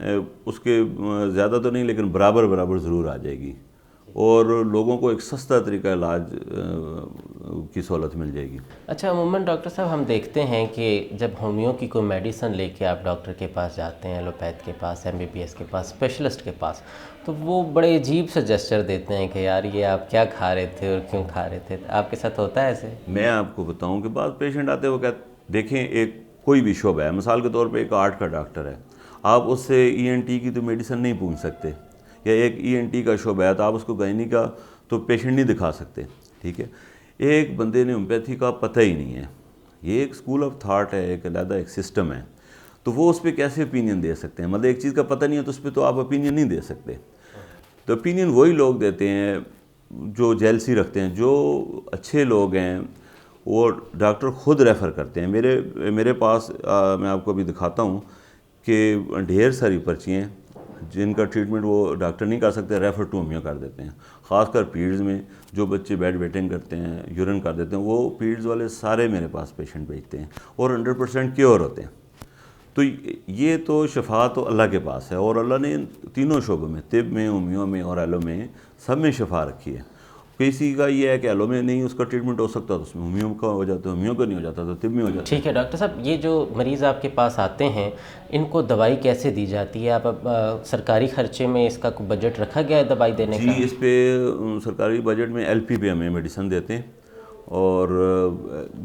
اس کے زیادہ تو نہیں لیکن برابر ضرور آ جائے گی، اور لوگوں کو ایک سستا طریقہ علاج کی سہولت مل جائے گی۔ اچھا، عموماً ڈاکٹر صاحب ہم دیکھتے ہیں کہ جب ہومیو کی کوئی میڈیسن لے کے آپ ڈاکٹر کے پاس جاتے ہیں، ایلوپیتھ کے پاس، MBBS کے پاس، اسپیشلسٹ کے پاس، تو وہ بڑے عجیب سے جسچر دیتے ہیں کہ یار یہ آپ کیا کھا رہے تھے اور کیوں کھا رہے تھے۔ آپ کے ساتھ ہوتا ہے ایسے؟ میں آپ کو بتاؤں کہ بعض پیشنٹ آتے ہیں وہ کہتے دیکھیں ایک کوئی بھی شعبہ ہے، مثال کے طور پہ ایک آرٹ کا ڈاکٹر ہے، آپ اس سے ENT کی تو میڈیسن نہیں پوچھ سکتے، یا ایک ENT کا شعبہ ہے تو آپ اس کو گائنی کا تو پیشنٹ نہیں دکھا سکتے، ٹھیک ہے۔ ایک بندے نے ہومیوپیتھی کا پتہ ہی نہیں ہے، یہ ایک اسکول آف تھاٹ ہے، ایک علیحدہ ایک سسٹم ہے، تو وہ اس پہ کیسے اوپینین دے سکتے ہیں؟ مطلب ایک چیز کا پتہ نہیں ہے تو اس پہ تو آپ اوپینین نہیں دے سکتے۔ تو اوپینین وہی لوگ دیتے ہیں جو جیلسی رکھتے ہیں، جو اچھے لوگ ہیں وہ ڈاکٹر خود ریفر کرتے ہیں۔ میرے پاس میں آپ کو ابھی دکھاتا ہوں کہ ڈھیر ساری پرچی ہیں جن کا ٹریٹمنٹ وہ ڈاکٹر نہیں کر سکتے، ریفر ٹو ہومیو کر دیتے ہیں۔ خاص کر پیریڈز میں جو بچے بیڈ ویٹنگ کرتے ہیں، یورین کر دیتے ہیں، وہ پیریڈز والے سارے میرے پاس پیشنٹ بھیجتے ہیں اور 100% کیور ہوتے ہیں۔ تو یہ تو شفا تو اللہ کے پاس ہے، اور اللہ نے تینوں شعبوں میں، طب میں، ہومیو میں اور ایلو میں، سب میں شفا رکھی ہے۔ کسی کا یہ ہے کہ ایلو میں نہیں اس کا ٹریٹمنٹ ہو سکتا تو اس میں ہومیو کا ہو جاتا ہے، ہومیو کا نہیں ہو جاتا تو طب میں ہو جاتا ہے۔ ٹھیک ہے ڈاکٹر صاحب، یہ جو مریض آپ کے پاس آتے ہیں ان کو دوائی کیسے دی جاتی ہے؟ آپ سرکاری خرچے میں اس کا کوئی بجٹ رکھا گیا ہے دوائی دینے کا؟ جی، اس پہ سرکاری بجٹ میں LP پہ ہمیں میڈیسن دیتے ہیں، اور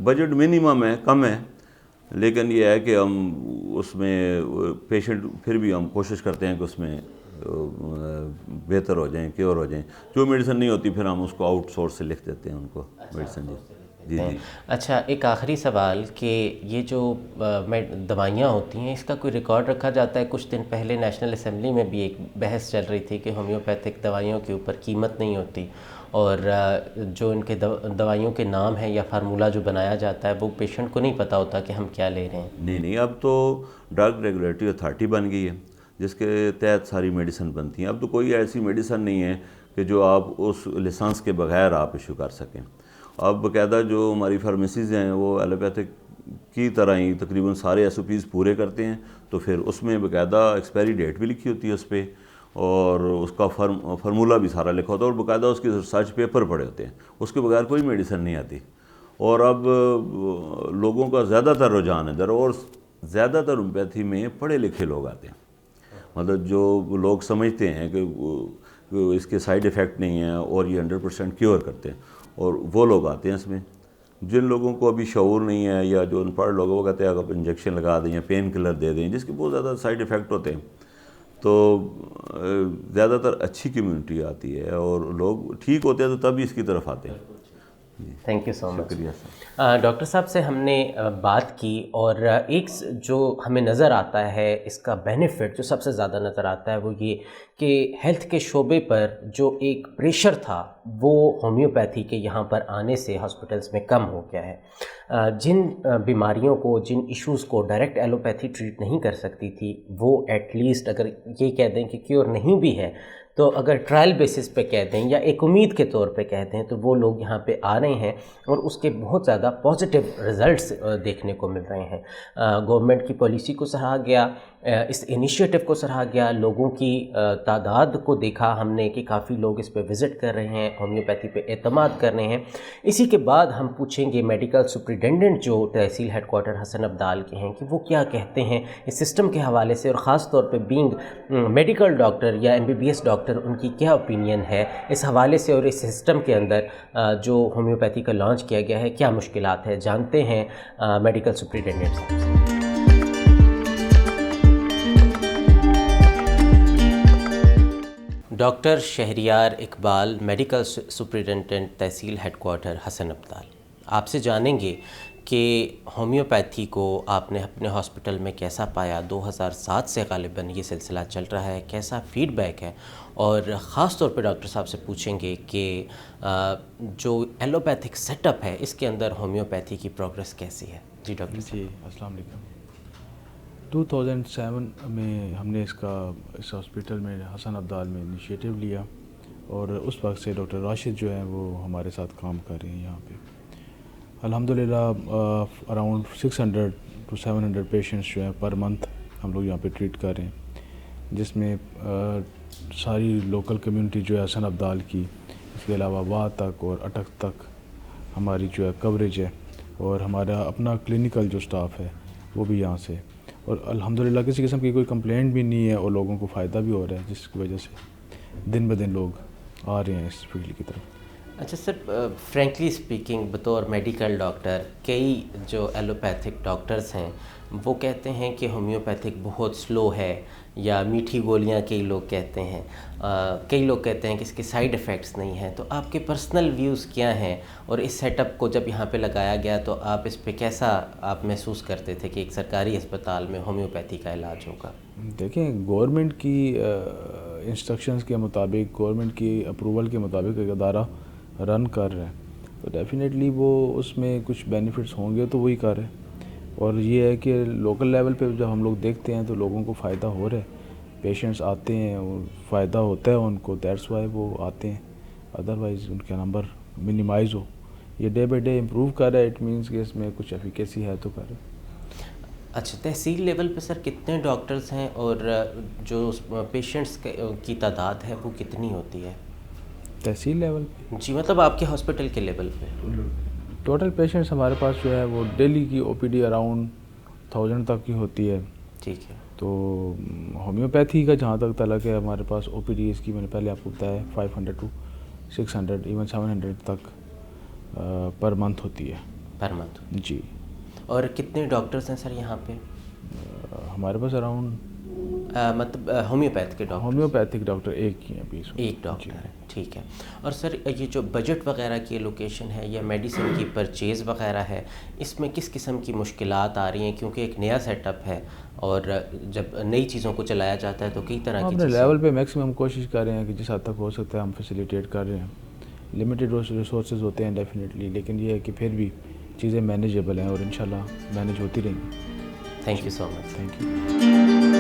بجٹ منیمم ہے، کم ہے، لیکن یہ ہے کہ ہم اس میں پیشنٹ پھر بھی ہم کوشش کرتے ہیں کہ اس میں بہتر ہو جائیں، کیور ہو جائیں۔ جو میڈیسن نہیں ہوتی پھر ہم اس کو آؤٹ سورس سے لکھ دیتے ہیں ان کو میڈیسن۔ جی جی۔ اچھا، ایک آخری سوال کہ یہ جو دوائیاں ہوتی ہیں اس کا کوئی ریکارڈ رکھا جاتا ہے؟ کچھ دن پہلے نیشنل اسمبلی میں بھی ایک بحث چل رہی تھی کہ ہومیوپیتھک دوائیوں کے اوپر قیمت نہیں ہوتی، اور جو ان کے دوائیوں کے نام ہیں یا فارمولہ جو بنایا جاتا ہے وہ پیشنٹ کو نہیں پتہ ہوتا کہ ہم کیا لے رہے ہیں۔ نہیں، اب تو ڈرگ ریگولیٹری اتھارٹی بن گئی ہے جس کے تحت ساری میڈیسن بنتی ہیں۔ اب تو کوئی ایسی میڈیسن نہیں ہے کہ جو آپ اس لائسنس کے بغیر آپ ایشو کر سکیں۔ اب باقاعدہ جو ہماری فارمیسیز ہیں وہ ایلوپیتھک کی طرح ہی تقریباً سارے SOPs پورے کرتے ہیں، تو پھر اس میں باقاعدہ ایکسپائری ڈیٹ بھی لکھی ہوتی ہے اس پہ، اور اس کا فارمولہ بھی سارا لکھا ہوتا ہے، اور باقاعدہ اس کے ریسرچ پیپر پڑے ہوتے ہیں، اس کے بغیر کوئی میڈیسن نہیں آتی۔ اور اب لوگوں کا زیادہ تر رجحان ادھر، اور زیادہ تر ہومیوپیتھی میں پڑھے لکھے لوگ آتے ہیں، مطلب جو لوگ سمجھتے ہیں کہ اس کے سائیڈ ایفیکٹ نہیں ہیں اور یہ 100% کیور کرتے ہیں، اور وہ لوگ آتے ہیں اس میں۔ جن لوگوں کو ابھی شعور نہیں ہے یا جو ان پڑھ لوگوں کو کہتے ہیں آپ انجیکشن لگا دیں یا پین کلر دے دیں جس کے بہت زیادہ سائیڈ ایفیکٹ ہوتے ہیں، تو زیادہ تر اچھی کمیونٹی آتی ہے اور لوگ ٹھیک ہوتے ہیں تو تب ہی اس کی طرف آتے ہیں۔ تھینک یو سو مچ۔ شکریہ سر۔ ڈاکٹر صاحب سے ہم نے بات کی، اور ایک جو ہمیں نظر آتا ہے اس کا بینیفٹ جو سب سے زیادہ نظر آتا ہے وہ یہ کہ ہیلتھ کے شعبے پر جو ایک پریشر تھا وہ ہومیوپیتھی کے یہاں پر آنے سے ہاسپٹلس میں کم ہو گیا ہے۔ جن بیماریوں کو، جن ایشوز کو ڈائریکٹ ایلوپیتھی ٹریٹ نہیں کر سکتی تھی، وہ ایٹ لیسٹ اگر یہ کہہ دیں کہ کیور نہیں بھی ہے تو اگر ٹرائل بیسس پہ کہہ دیں یا ایک امید کے طور پہ کہہ دیں تو وہ لوگ یہاں پہ آ رہے ہیں اور اس کے بہت زیادہ پازیٹیو رزلٹس دیکھنے کو مل رہے ہیں۔ گورنمنٹ کی پالیسی کو سراہا گیا، اس انیشیٹو کو سراہا گیا، لوگوں کی تعداد کو دیکھا ہم نے کہ کافی لوگ اس پہ وزٹ کر رہے ہیں، ہومیوپیتھی پہ اعتماد کر رہے ہیں۔ اسی کے بعد ہم پوچھیں گے میڈیکل سپرنٹینڈنٹ جو تحصیل ہیڈ کوارٹر حسن عبدال کے ہیں کہ وہ کیا کہتے ہیں اس سسٹم کے حوالے سے، اور خاص طور پہ بینگ میڈیکل ڈاکٹر یا MBBS ڈاکٹر ان کی کیا اوپینین ہے اس حوالے سے، اور اس سسٹم کے اندر جو ہومیوپیتھی کا لانچ کیا گیا ہے کیا مشکلات ہیں۔ جانتے ہیں میڈیکل سپرنٹینڈنٹ صاحب۔ Doctor Shahryar Iqbal, medical superintendent تحصیل ہیڈ کوارٹر حسن عبدال، آپ سے جانیں گے کہ ہومیوپیتھی کو آپ نے اپنے ہاسپٹل میں کیسا پایا؟ 2007 سے غالباً یہ سلسلہ چل رہا ہے، کیسا فیڈ بیک ہے؟ اور خاص طور پہ ڈاکٹر صاحب سے پوچھیں گے کہ جو ایلوپیتھک سیٹ اپ ہے اس کے اندر ہومیوپیتھی کی پروگریس کیسی ہے؟ جی ڈاکٹر صاحب۔ جی السلام علیکم۔ 2007 میں ہم نے اس ہاسپٹل میں حسن عبدال میں انیشیٹو لیا، اور اس وقت سے ڈاکٹر راشد جو ہیں وہ ہمارے ساتھ کام کر رہے ہیں یہاں پہ۔ الحمدللہ اراؤنڈ 600 to 700 پیشنٹس جو ہیں پر منتھ ہم لوگ یہاں پہ ٹریٹ کر رہے ہیں۔ جس میں ساری لوکل کمیونٹی جو ہے حسن عبدال کی، اس کے علاوہ واہ تک اور اٹک تک ہماری جو ہے کوریج ہے، اور ہمارا اپنا کلینکل جو سٹاف ہے وہ بھی یہاں سے، اور الحمدللہ کسی قسم کی کوئی کمپلینٹ بھی نہیں ہے اور لوگوں کو فائدہ بھی ہو رہا ہے، جس کی وجہ سے دن بدن لوگ آ رہے ہیں اس فیلڈ کی طرف۔ اچھا سر، فرینکلی اسپیکنگ بطور میڈیکل ڈاکٹر کئی جو ایلوپیتھک ڈاکٹرز ہیں وہ کہتے ہیں کہ ہومیوپیتھک بہت سلو ہے، یا میٹھی گولیاں کئی لوگ کہتے ہیں، کئی لوگ کہتے ہیں کہ اس کے سائیڈ ایفیکٹس نہیں ہیں، تو آپ کے پرسنل ویوز کیا ہیں؟ اور اس سیٹ اپ کو جب یہاں پہ لگایا گیا تو آپ اس پہ کیسا آپ محسوس کرتے تھے کہ ایک سرکاری اسپتال میں ہومیوپیتھی کا علاج ہوگا؟ دیکھیں، گورنمنٹ کی انسٹرکشنز کے مطابق، گورنمنٹ کی اپروول کے مطابق ایک ادارہ رن کر رہے ہیں تو ڈیفینیٹلی وہ اس میں کچھ بینیفٹس ہوں گے تو وہی کر رہے ہیں، اور یہ ہے کہ لوکل لیول پہ جب ہم لوگ دیکھتے ہیں تو لوگوں کو فائدہ ہو رہا ہے، پیشنٹس آتے ہیں اور فائدہ ہوتا ہے ان کو، دیٹس وائی وہ آتے ہیں، ادروائز ان کا نمبر منیمائز ہو۔ یہ ڈے بائی ڈے امپروو کر رہا ہے، اٹ مینس کہ اس میں کچھ ایفیکیسی ہے تو کر رہے ہیں۔ اچھا، تحصیل لیول پہ سر کتنے ڈاکٹرز ہیں اور جو پیشنٹس کی تعداد ہے وہ کتنی ہوتی ہے؟ تحصیل لیول جی، مطلب آپ کے ہاسپٹل کے لیول پہ ٹوٹل پیشنٹس ہمارے پاس جو ہے وہ ڈیلی کی او پی ڈی اراؤنڈ 1000 تک کی ہوتی ہے۔ ٹھیک ہے۔ تو ہومیوپیتھی کا جہاں تک تعلق ہے ہمارے پاس او پی ڈی اس کی میں نے پہلے آپ کو بتایا 500 to 600 ایون 700 تک پر منتھ ہوتی ہے۔ Per month? جی۔ اور کتنے ڈاکٹرز ہیں سر یہاں پہ؟ ہمارے پاس اراؤنڈ مطلب ہومیوپیتھ کے ڈاکٹر؟ ہومیوپیتھک ڈاکٹر ایک ہی ہیں ابھی۔ ایک ڈاکٹر ہے، ٹھیک ہے۔ اور سر یہ جو بجٹ وغیرہ کی لوکیشن ہے یا میڈیسن کی پرچیز وغیرہ ہے، اس میں کس قسم کی مشکلات آ رہی ہیں؟ کیونکہ ایک نیا سیٹ اپ ہے اور جب نئی چیزوں کو چلایا جاتا ہے تو کئی طرح کی اپنے لیول پہ میکسیمم کوشش کر رہے ہیں کہ جس حد تک ہو سکتا ہے ہم فیسیلیٹیٹ کر رہے ہیں، لمیٹیڈ ریسورسز ہوتے ہیں ڈیفینیٹلی، لیکن یہ ہے کہ پھر بھی چیزیں مینیجیبل ہیں اور انشاءاللہ مینیج ہوتی رہیں گی۔ Thank you so much. Thank you.